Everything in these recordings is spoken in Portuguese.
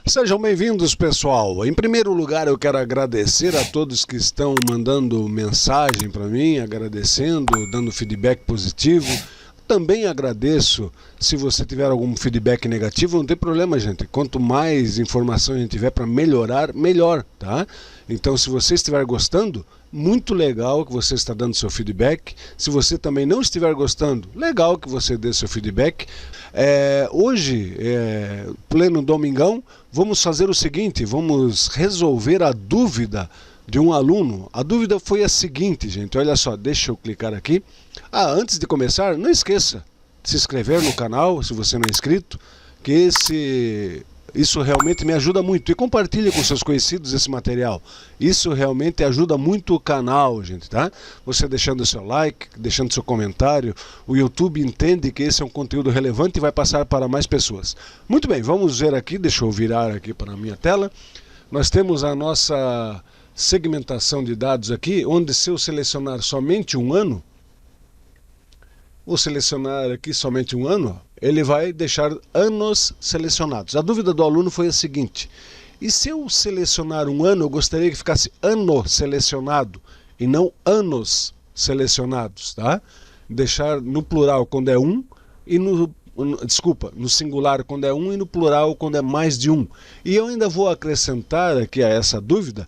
Sejam bem-vindos, pessoal. Em primeiro lugar, eu quero agradecer a todos que estão mandando mensagem para mim, agradecendo, dando feedback positivo. Também agradeço se você tiver algum feedback negativo, não tem problema, gente. Quanto mais informação a gente tiver para melhorar, melhor, tá? Então, se você estiver gostando, muito legal que você está dando seu feedback. Se você também não estiver gostando, legal que você dê seu feedback. Hoje, pleno domingão, vamos fazer o seguinte, vamos resolver a dúvida de um aluno. A dúvida foi a seguinte, gente, olha só, deixa eu clicar aqui. Antes de começar, não esqueça de se inscrever no canal, se você não é inscrito, que isso realmente me ajuda muito. E compartilhe com seus conhecidos esse material. Isso realmente ajuda muito o canal, gente, tá? Você deixando seu like, deixando seu comentário, o YouTube entende que esse é um conteúdo relevante e vai passar para mais pessoas. Muito bem, vamos ver aqui, deixa eu virar aqui para a minha tela. Nós temos a nossa segmentação de dados aqui, onde se eu selecionar somente um ano, vou selecionar aqui somente um ano, ele vai deixar anos selecionados. A dúvida do aluno foi a seguinte: e se eu selecionar um ano, eu gostaria que ficasse ano selecionado e não anos selecionados, tá? Deixar no plural quando é um e no singular quando é um e no plural quando é mais de um. E eu ainda vou acrescentar aqui a essa dúvida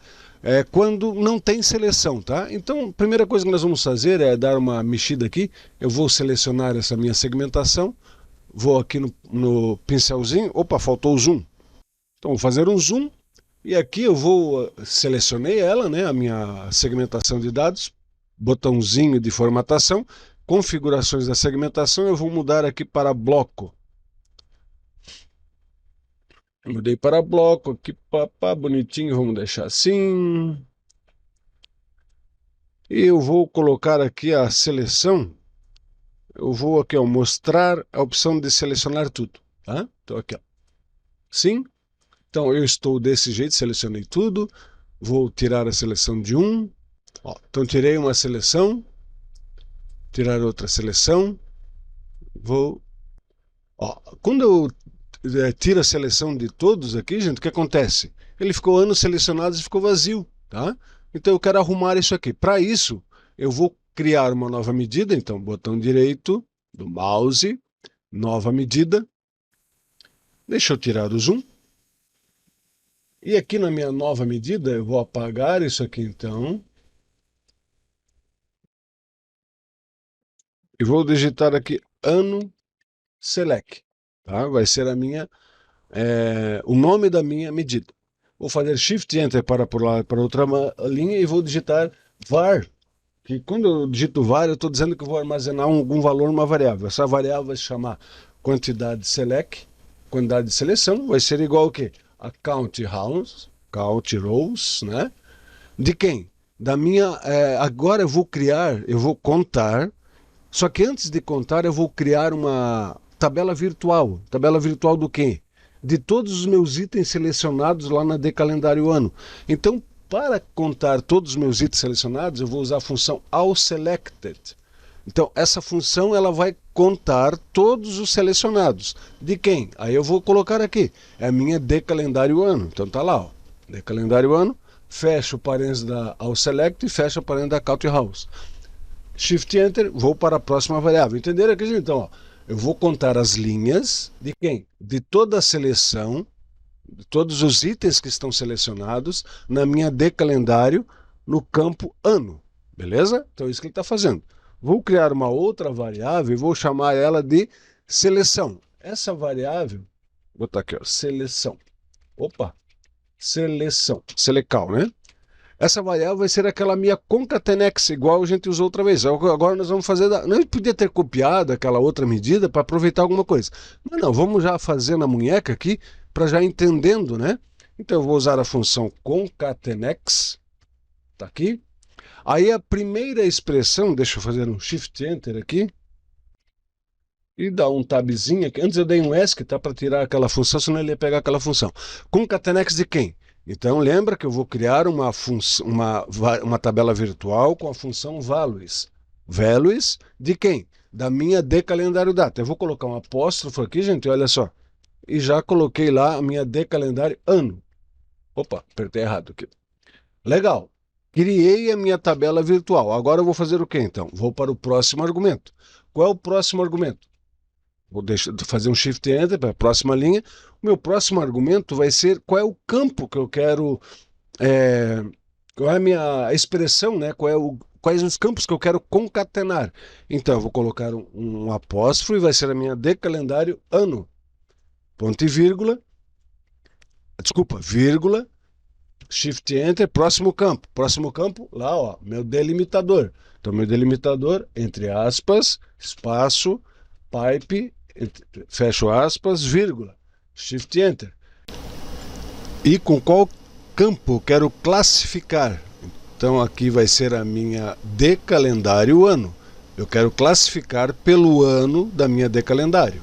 quando não tem seleção, tá? Então, a primeira coisa que nós vamos fazer é dar uma mexida aqui. Eu vou selecionar essa minha segmentação, vou aqui no pincelzinho, opa, faltou o zoom. Então, vou fazer um zoom e aqui eu selecionei ela, né, a minha segmentação de dados, botãozinho de formatação, configurações da segmentação, eu vou mudar aqui para bloco. Mudei para bloco aqui, papá, bonitinho, vamos deixar assim. E eu vou colocar aqui a seleção. Eu vou aqui, ó, mostrar a opção de selecionar tudo, tá? Então aqui, ó. Sim. Então eu estou desse jeito, selecionei tudo. Vou tirar a seleção de um. Ó, então tirei uma seleção. Tirar outra seleção. Quando eu tiro a seleção de todos aqui, gente, o que acontece? Ele ficou anos selecionados e ficou vazio, tá? Então eu quero arrumar isso aqui. Para isso, eu vou criar uma nova medida. Então, botão direito do mouse, nova medida. Deixa eu tirar o zoom. E aqui na minha nova medida, eu vou apagar isso aqui, então. E vou digitar aqui ano select. Tá? Vai ser o nome da minha medida. Vou fazer Shift Enter para pular para outra linha e vou digitar var. Que quando eu digito var, eu estou dizendo que eu vou armazenar algum valor numa variável. Essa variável vai se chamar quantidade select, quantidade de seleção, vai ser igual ao quê? A count rows, né? De quem? Da minha. Agora eu vou contar. Só que antes de contar, eu vou criar uma tabela virtual. Tabela virtual do quê? De todos os meus itens selecionados lá na Decalendário Ano. Então, para contar todos os meus itens selecionados, eu vou usar a função allSelected. Então, essa função ela vai contar todos os selecionados. De quem? Aí eu vou colocar aqui. É a minha Decalendário Ano. Então, tá lá, ó. Decalendário Ano. Fecho o parênteses da allSelect e fecho o parênteses da count rows. Shift Enter, vou para a próxima variável. Entenderam aqui, gente? Então, ó, eu vou contar as linhas de quem? De toda a seleção, de todos os itens que estão selecionados na minha Decalendário no campo ano. Beleza? Então, é isso que ele está fazendo. Vou criar uma outra variável e vou chamar ela de seleção. Essa variável, vou botar aqui, ó, seleção. Opa! Seleção. Selecal, né? Essa variável vai ser aquela minha concatenex, igual a gente usou outra vez. Agora nós vamos fazer... Não podia ter copiado aquela outra medida para aproveitar alguma coisa. Mas não, vamos já fazer na munheca aqui, para já entendendo, né? Então eu vou usar a função concatenex. Tá aqui. Aí a primeira expressão, deixa eu fazer um Shift Enter aqui. E dar um tabzinho aqui. Antes eu dei um ESC, tá? Para tirar aquela função, senão ele ia pegar aquela função. Concatenex de quem? Então lembra que eu vou criar uma tabela virtual com a função values. Values de quem? Da minha Decalendário Data. Eu vou colocar um apóstrofo aqui, gente, olha só. e já coloquei lá a minha de calendário ano. Opa, apertei errado aqui. Legal. Criei a minha tabela virtual. Agora eu vou fazer o quê, então? Vou para o próximo argumento. Qual é o próximo argumento? Vou fazer um Shift Enter para a próxima linha. O meu próximo argumento vai ser qual é o campo que eu quero, qual é a minha expressão, né? Quais os campos que eu quero concatenar. Então, eu vou colocar um apóstrofo e vai ser a minha de calendário ano. Ponto e vírgula. Desculpa, vírgula. Shift Enter, próximo campo. Próximo campo, lá, ó, meu delimitador. Então, meu delimitador, entre aspas, espaço, pipe, fecho aspas, vírgula. Shift Enter. E com qual campo eu quero classificar? Então, aqui vai ser a minha de calendário ano. Eu quero classificar pelo ano da minha de calendário.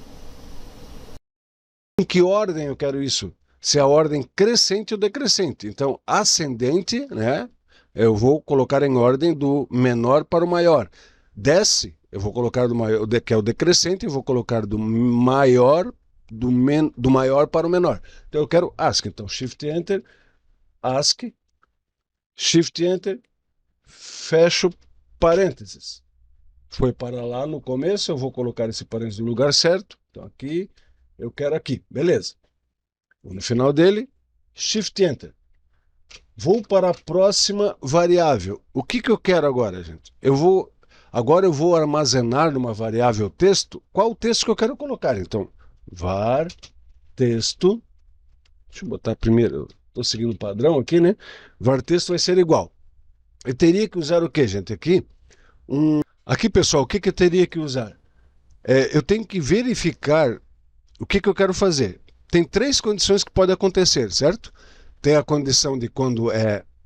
Em que ordem eu quero isso? Se é a ordem crescente ou decrescente. Então, ascendente, né? Eu vou colocar em ordem do menor para o maior. Desce, eu vou colocar do maior, que é o decrescente, eu vou colocar do maior, do maior para o menor. Então, eu quero ASCII. Então, Shift Enter, ASCII, Shift Enter, fecho parênteses. Foi para lá no começo, eu vou colocar esse parênteses no lugar certo. Então, aqui, eu quero aqui. Beleza. No final dele, Shift Enter. Vou para a próxima variável. O que eu quero agora, gente? Agora eu vou armazenar numa variável texto. Qual o texto que eu quero colocar? Então, var texto. Deixa eu botar primeiro. Estou seguindo o padrão aqui, né? Var texto vai ser igual. Eu teria que usar o que, gente? Aqui, pessoal, o que eu teria que usar? Eu tenho que verificar o que eu quero fazer. Tem três condições que podem acontecer, certo? Tem a condição de quando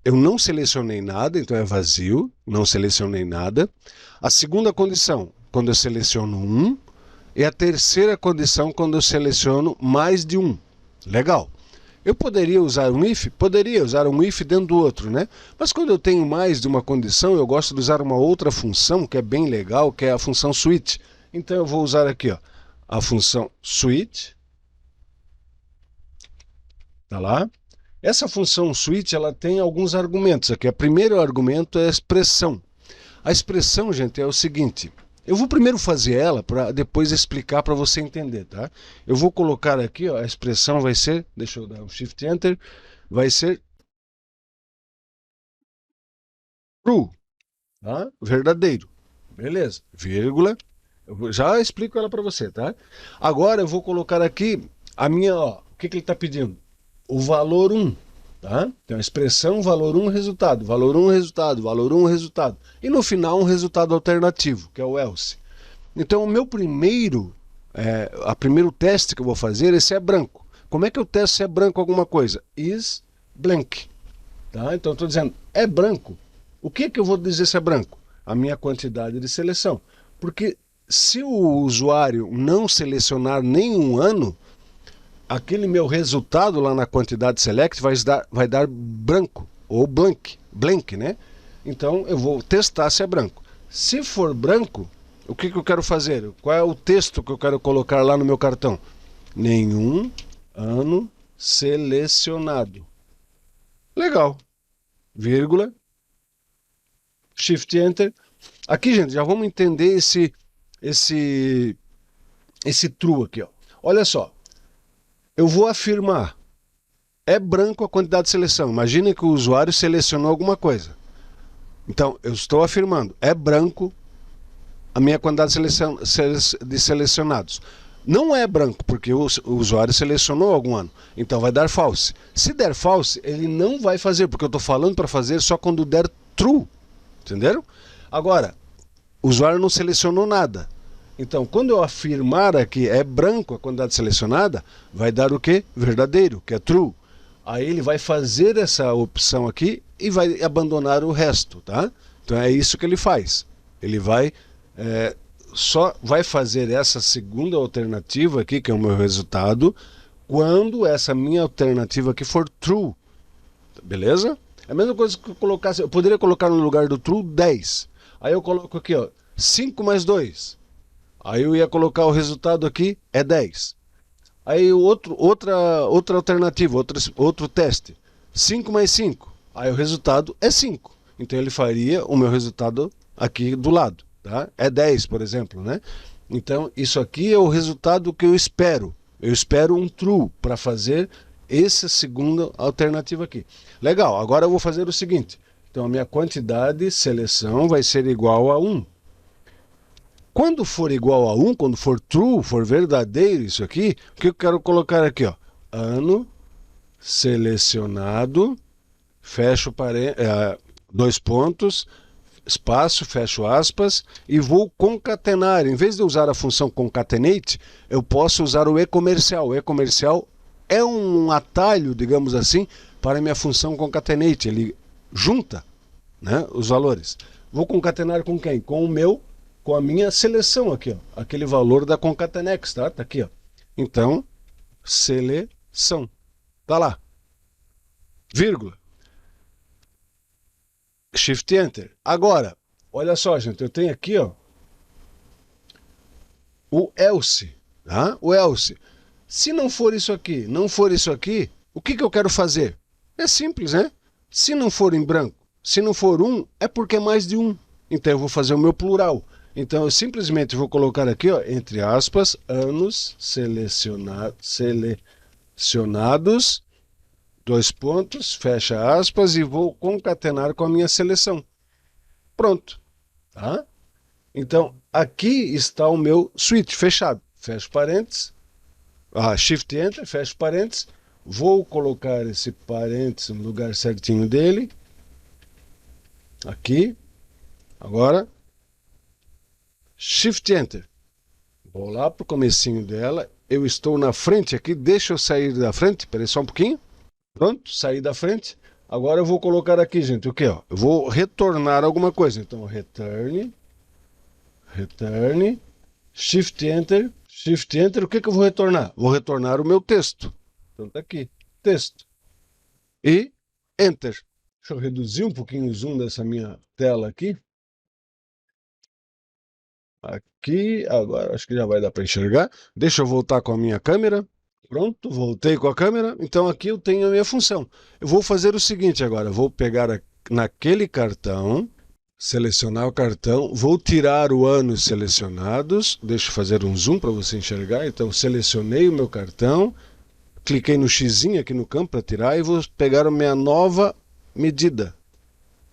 eu não selecionei nada, então é vazio, não selecionei nada. A segunda condição, quando eu seleciono um. E a terceira condição, quando eu seleciono mais de um. Legal. Eu poderia usar um if? Poderia usar um if dentro do outro, né? Mas quando eu tenho mais de uma condição, eu gosto de usar uma outra função que é bem legal, que é a função switch. Então eu vou usar aqui, ó, a função switch. Tá lá? Essa função switch, ela tem alguns argumentos aqui. O primeiro argumento é a expressão. A expressão, gente, é o seguinte. Eu vou primeiro fazer ela para depois explicar para você entender, tá? Eu vou colocar aqui, ó, a expressão vai ser, deixa eu dar um Shift Enter, vai ser true, tá? Verdadeiro. Beleza. Vírgula. Eu já explico ela para você, tá? Agora eu vou colocar aqui a minha, ó, o que ele está pedindo? O valor 1, tá? Então, a expressão valor 1, resultado, valor 1, resultado, valor 1, resultado. E no final, um resultado alternativo, que é o else. Então, o meu primeiro teste que eu vou fazer, esse é branco. Como é que eu testo se é branco alguma coisa? Is blank. Tá? Então, eu estou dizendo, é branco. O que eu vou dizer se é branco? A minha quantidade de seleção. Porque se o usuário não selecionar nenhum ano, aquele meu resultado lá na quantidade select vai dar branco, ou blank, né? Então eu vou testar se é branco. Se for branco, o que eu quero fazer? Qual é o texto que eu quero colocar lá no meu cartão? Nenhum ano selecionado. Legal. Vírgula. Shift Enter. Aqui, gente, já vamos entender esse true aqui, ó. Olha só. Eu vou afirmar, é branco a quantidade de seleção. Imagine que o usuário selecionou alguma coisa. Então, eu estou afirmando, é branco a minha quantidade de selecionados. Não é branco, porque o usuário selecionou algum ano. Então, vai dar false. Se der false, ele não vai fazer, porque eu estou falando para fazer só quando der true. Entenderam? Agora, o usuário não selecionou nada. Então, quando eu afirmar aqui é branco a quantidade selecionada, vai dar o quê? Verdadeiro, que é true. Aí ele vai fazer essa opção aqui e vai abandonar o resto, tá? Então é isso que ele faz. Ele vai só vai fazer essa segunda alternativa aqui, que é o meu resultado, quando essa minha alternativa aqui for true. Beleza? É a mesma coisa que eu colocasse, eu poderia colocar no lugar do true 10. Aí eu coloco aqui, ó, 5 mais 2. Aí eu ia colocar o resultado aqui, é 10. Aí outra alternativa, outro teste. 5 mais 5. Aí o resultado é 5. Então ele faria o meu resultado aqui do lado. Tá? É 10, por exemplo. Né? Então isso aqui é o resultado que eu espero. Eu espero um true para fazer essa segunda alternativa aqui. Legal, agora eu vou fazer o seguinte. Então a minha quantidade seleção vai ser igual a 1. Quando for igual a 1, quando for true, for verdadeiro isso aqui, o que eu quero colocar aqui? Ó? Ano selecionado, fecho dois pontos, espaço, fecho aspas, e vou concatenar. Em vez de usar a função concatenate, eu posso usar o e-comercial. O e-comercial é um atalho, digamos assim, para a minha função concatenate. Ele junta, né, os valores. Vou concatenar com quem? Com a minha seleção aqui, ó, aquele valor da concatenex, tá? Tá aqui, ó. Então, seleção. Tá lá. Vírgula. Shift Enter. Agora, olha só, gente, eu tenho aqui, ó, o else, tá? O else. Se não for isso aqui, não for isso aqui, o que eu quero fazer? É simples, né? Se não for em branco, se não for um, é porque é mais de um. Então eu vou fazer o meu plural. Então eu simplesmente vou colocar aqui, ó, entre aspas, anos selecionados, dois pontos, fecha aspas, e vou concatenar com a minha seleção. Pronto. Tá? Então aqui está o meu switch fechado. Fecho parênteses, Shift Enter, fecho parênteses, vou colocar esse parênteses no lugar certinho dele, aqui, agora, Shift Enter, vou lá para o comecinho dela, eu estou na frente aqui, deixa eu sair da frente, espera aí só um pouquinho, pronto, saí da frente, agora eu vou colocar aqui, gente, o que? Eu vou retornar alguma coisa, então return, Shift Enter, o que eu vou retornar? Vou retornar o meu texto. Então tá aqui, texto. E Enter. Deixa eu reduzir um pouquinho o zoom dessa minha tela aqui. Aqui, agora acho que já vai dar para enxergar. Deixa eu voltar com a minha câmera. Pronto, voltei com a câmera. Então aqui eu tenho a minha função. Eu vou fazer o seguinte agora. Vou pegar naquele cartão, selecionar o cartão, vou tirar o anos selecionados, deixa eu fazer um zoom para você enxergar, então selecionei o meu cartão, cliquei no xizinho aqui no campo para tirar e vou pegar a minha nova medida,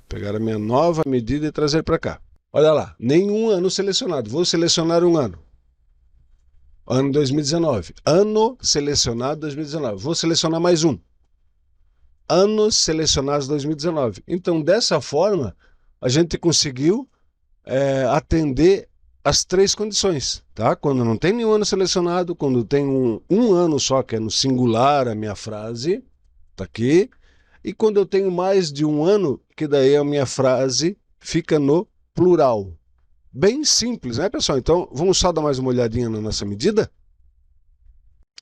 e trazer para cá. Olha lá, nenhum ano selecionado, vou selecionar um ano, ano 2019, ano selecionado 2019, vou selecionar mais um, anos selecionados 2019, então dessa forma a gente conseguiu atender as três condições, tá? Quando não tem nenhum ano selecionado, quando tem um ano só, que é no singular a minha frase, tá aqui, e quando eu tenho mais de um ano, que daí a minha frase fica no plural. Bem simples, né, pessoal? Então, vamos só dar mais uma olhadinha na nossa medida?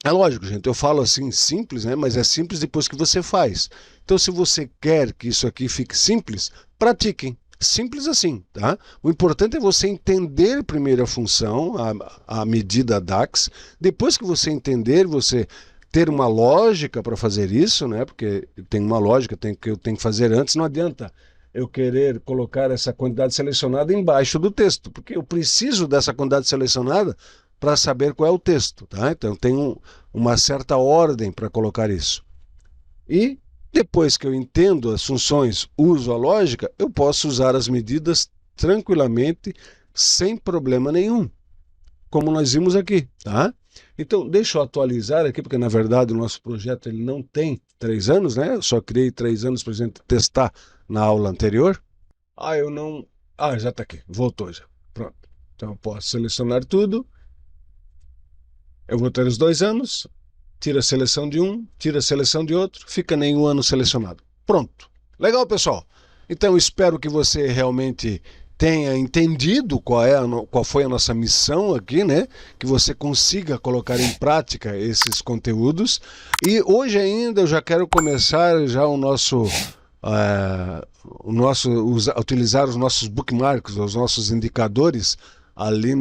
É lógico, gente, eu falo assim simples, né? Mas é simples depois que você faz. Então, se você quer que isso aqui fique simples, pratiquem. Simples assim, tá? O importante é você entender primeiro a função, a medida DAX. Depois que você entender, você ter uma lógica para fazer isso, né? Porque tem uma lógica que eu tenho que fazer antes. Não adianta eu querer colocar essa quantidade selecionada embaixo do texto, porque eu preciso dessa quantidade selecionada para saber qual é o texto, tá? Então tem uma certa ordem para colocar isso. E depois que eu entendo as funções, uso a lógica, eu posso usar as medidas tranquilamente, sem problema nenhum, como nós vimos aqui, tá? Então, deixa eu atualizar aqui, porque na verdade o nosso projeto ele não tem 3 anos, né? Eu só criei 3 anos para a gente testar na aula anterior. Eu não... já está aqui, voltou já. Pronto. Então eu posso selecionar tudo. Eu vou ter os 2 anos. Tira a seleção de um, tira a seleção de outro, fica nenhum ano selecionado. Pronto. Legal, pessoal? Então, espero que você realmente tenha entendido qual foi a nossa missão aqui, né? Que você consiga colocar em prática esses conteúdos. E hoje ainda eu já quero começar já utilizar os nossos bookmarks, os nossos indicadores ali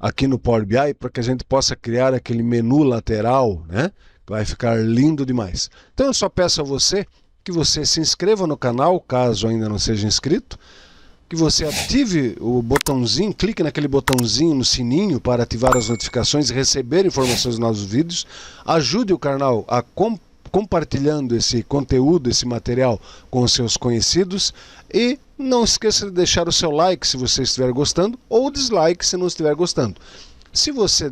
aqui no Power BI para que a gente possa criar aquele menu lateral, né? Vai ficar lindo demais. Então eu só peço a você que você se inscreva no canal, caso ainda não seja inscrito, que você ative o botãozinho, clique naquele botãozinho no sininho para ativar as notificações e receber informações dos nossos vídeos. Ajude o canal a compartilhando esse conteúdo, esse material com os seus conhecidos. E não esqueça de deixar o seu like se você estiver gostando, ou dislike se não estiver gostando. Se você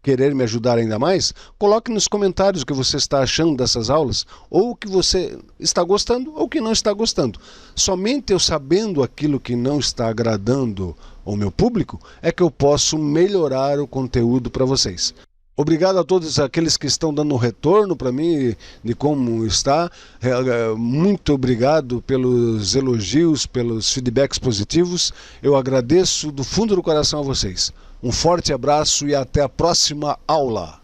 querer me ajudar ainda mais, coloque nos comentários o que você está achando dessas aulas, ou o que você está gostando ou o que não está gostando. Somente eu sabendo aquilo que não está agradando ao meu público é que eu posso melhorar o conteúdo para vocês. Obrigado a todos aqueles que estão dando um retorno para mim de como está. Muito obrigado pelos elogios, pelos feedbacks positivos. Eu agradeço do fundo do coração a vocês. Um forte abraço e até a próxima aula.